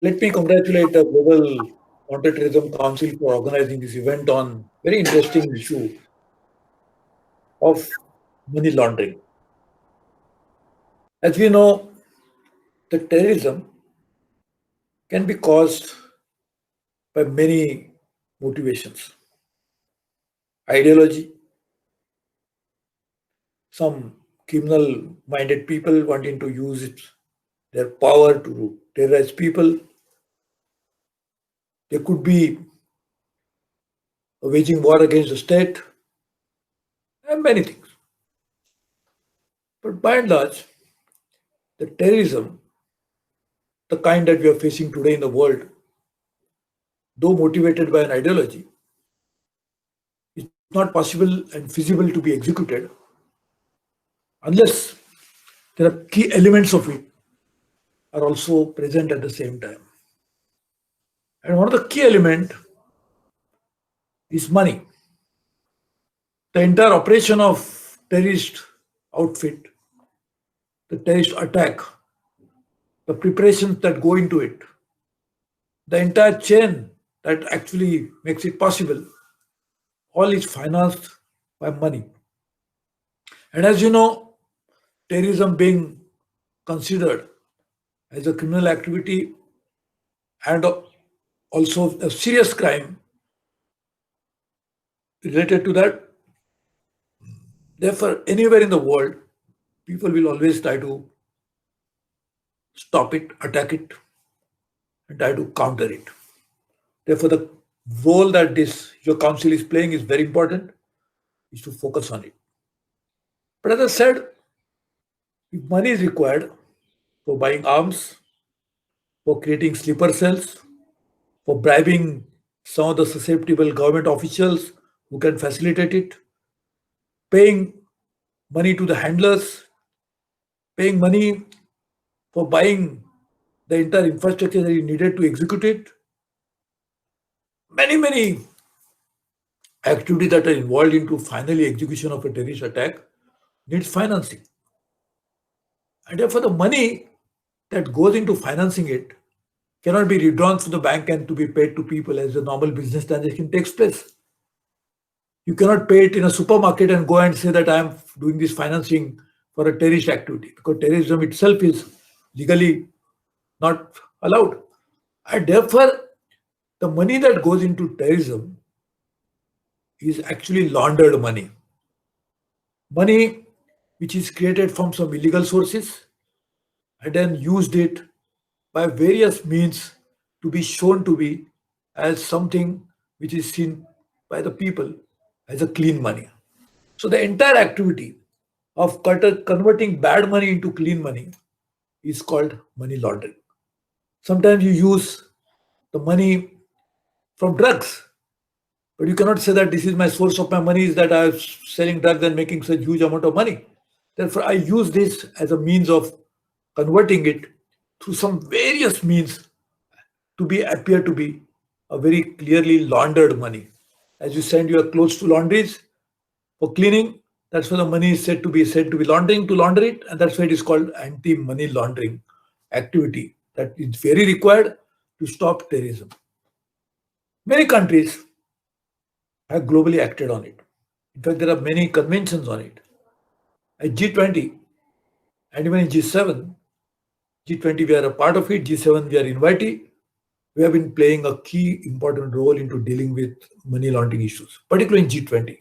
Let me congratulate the Global Counterterrorism Council for organizing this event on very interesting issue of money laundering. As we know, the terrorism can be caused by many motivations. Ideology, some criminal-minded people wanting to use their power to terrorize people. There could be waging war against the state and many things. But by and large, the terrorism, the kind that we are facing today in the world, though motivated by an ideology, is not possible and feasible to be executed unless there are key elements of it are also present at the same time. And one of the key element is money. The entire operation of terrorist outfit, the terrorist attack, the preparations that go into it, the entire chain that actually makes it possible, all is financed by money. And as you know, terrorism being considered as a criminal activity and also a serious crime related to that. Therefore, anywhere in the world, people will always try to stop it, attack it, and try to counter it. Therefore, the role that this your council is playing is very important, is to focus on it. But as I said, if money is required for buying arms, for creating sleeper cells, for bribing some of the susceptible government officials who can facilitate it, paying money to the handlers, paying money for buying the entire infrastructure that is needed to execute it. Many activities that are involved into finally execution of a terrorist attack needs financing. And therefore the money that goes into financing it cannot be withdrawn from the bank and to be paid to people as a normal business transaction takes place. You cannot pay it in a supermarket and go and say that I am doing this financing for a terrorist activity, because terrorism itself is legally not allowed. And therefore, the money that goes into terrorism is actually laundered money. Money which is created from some illegal sources and then used it by various means to be shown to be as something which is seen by the people as a clean money. So the entire activity of converting bad money into clean money is called money laundering. Sometimes you use the money from drugs, but you cannot say that this is my source of my money is that I am selling drugs and making such huge amount of money. Therefore, I use this as a means of converting it through some various means to be appear to be a very clearly laundered money. As you send your clothes to laundries for cleaning, that's why the money is said to be laundering to launder it, and that's why it is called anti-money laundering activity that is very required to stop terrorism. Many countries have globally acted on it. In fact, there are many conventions on it. At G20 and even in G7, G20 we are a part of it, G7 we are invitee. We have been playing a key important role into dealing with money laundering issues, particularly in G20.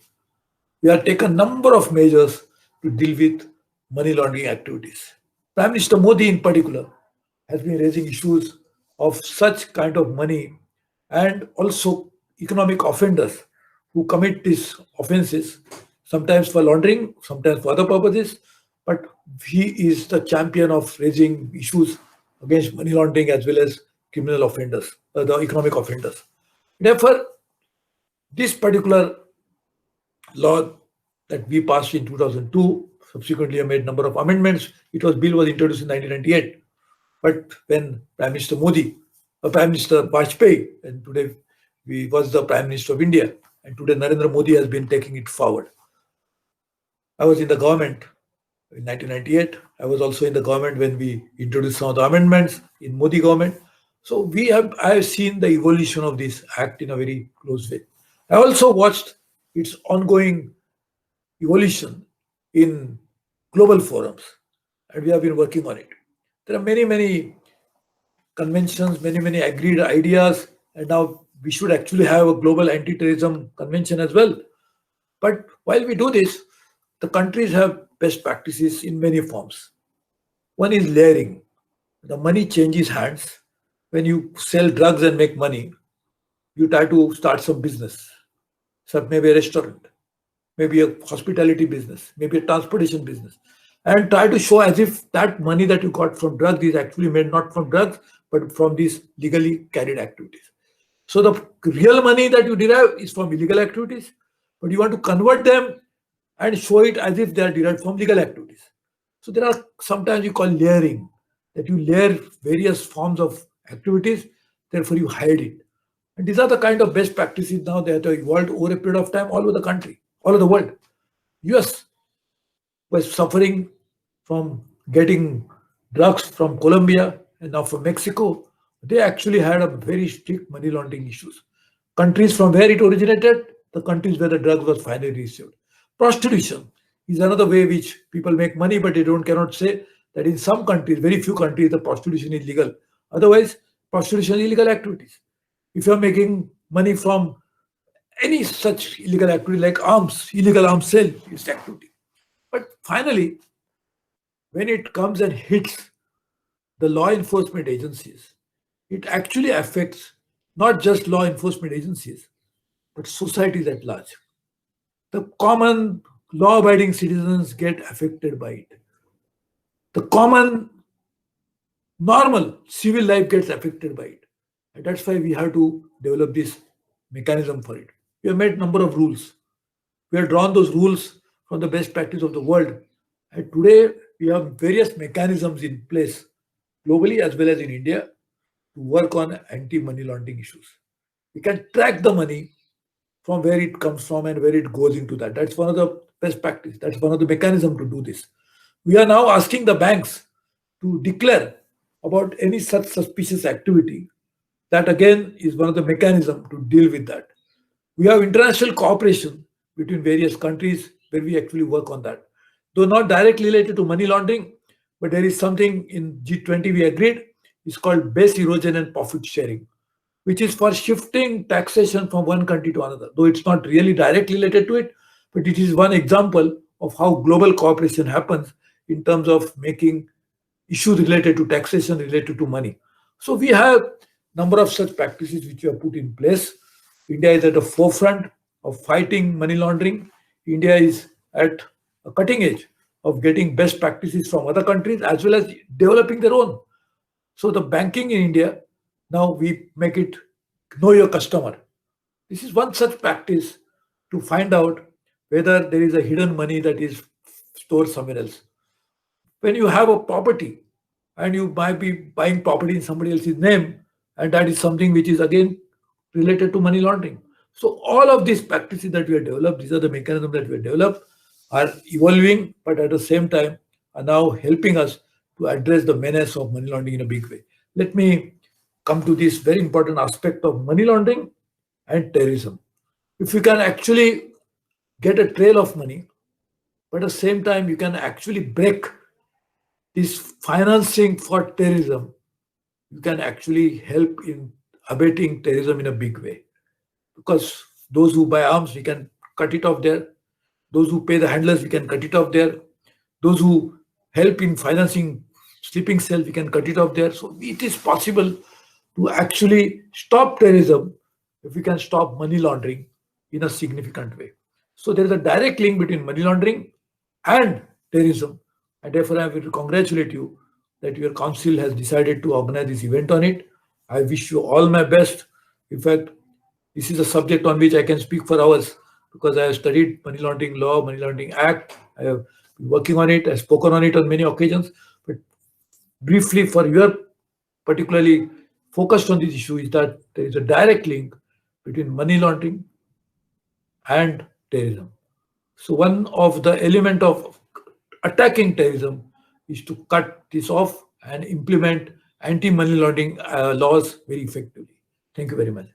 We have taken a number of measures to deal with money laundering activities. Prime Minister Modi, in particular, has been raising issues of such kind of money and also economic offenders who commit these offenses, sometimes for laundering, sometimes for other purposes. But he is the champion of raising issues against money laundering as well as criminal offenders, the economic offenders. Therefore, this particular law that we passed in 2002. Subsequently, I made a number of amendments. Bill was introduced in 1998. But when Prime Minister Modi, Prime Minister Vajpayee, and today we was the Prime Minister of India, and today Narendra Modi has been taking it forward. I was in the government in 1998. I was also in the government when we introduced some of the amendments in Modi government. So I have seen the evolution of this act in a very close way. I also watched its ongoing evolution in global forums, and we have been working on it. There are many conventions, many agreed ideas, and now we should actually have a global anti-terrorism convention as well. But while we do this, the countries have best practices in many forms. One is layering. The money changes hands. When you sell drugs and make money, you try to start some business. So maybe a restaurant, maybe a hospitality business, maybe a transportation business, and try to show as if that money that you got from drugs is actually made not from drugs, but from these legally carried activities. So the real money that you derive is from illegal activities, but you want to convert them and show it as if they are derived from legal activities. So there are sometimes you call layering, that you layer various forms of activities, therefore you hide it. And these are the kind of best practices now that have evolved over a period of time all over the country, all over the world. US was suffering from getting drugs from Colombia and now from Mexico. They actually had a very strict money laundering issues. Countries from where it originated, the countries where the drug was finally received. Prostitution is another way which people make money, but they don't cannot say that in some countries, very few countries, the prostitution is legal. Otherwise, prostitution is illegal activities. If you are making money from any such illegal activity like arms, illegal arms sale is activity. But finally, when it comes and hits the law enforcement agencies, it actually affects not just law enforcement agencies, but societies at large. The common law abiding citizens get affected by it. The common normal civil life gets affected by it. And that's why we have to develop this mechanism for it. We have made number of rules. We have drawn those rules from the best practice of the world. And today we have various mechanisms in place globally as well as in India to work on anti-money laundering issues. We can track the money from where it comes from and where it goes into that. That's one of the best practice. That's one of the mechanism to do this. We are now asking the banks to declare about any such suspicious activity. That again is one of the mechanism to deal with that. We have international cooperation between various countries where we actually work on that. Though not directly related to money laundering, but there is something in G20 we agreed. It's called base erosion and profit sharing, which is for shifting taxation from one country to another. Though it's not really directly related to it, but it is one example of how global cooperation happens in terms of making issues related to taxation related to money. So we have number of such practices which we have put in place. India is at the forefront of fighting money laundering. India is at a cutting edge of getting best practices from other countries as well as developing their own. So the banking in India, now we make it know your customer. This is one such practice to find out whether there is a hidden money that is stored somewhere else. When you have a property and you might be buying property in somebody else's name, and that is something which is again related to money laundering. So all of these practices that we have developed, these are the mechanisms that we have developed, are evolving, but at the same time are now helping us to address the menace of money laundering in a big way. Let me come to this very important aspect of money laundering and terrorism. If you can actually get a trail of money, but at the same time you can actually break this financing for terrorism, you can actually help in abating terrorism in a big way. Because those who buy arms, we can cut it off there. Those who pay the handlers, we can cut it off there. Those who help in financing sleeping cells, we can cut it off there. So it is possible to actually stop terrorism if we can stop money laundering in a significant way. So there is a direct link between money laundering and terrorism. And therefore, I will congratulate you that your council has decided to organize this event on it. I wish you all my best. In fact, this is a subject on which I can speak for hours because I have studied money laundering law, money laundering act. I have been working on it. I've spoken on it on many occasions. But briefly, for your particularly focused on this issue, is that there is a direct link between money laundering and terrorism. So one of the element of attacking terrorism is to cut this off and implement anti-money laundering laws very effectively. Thank you very much.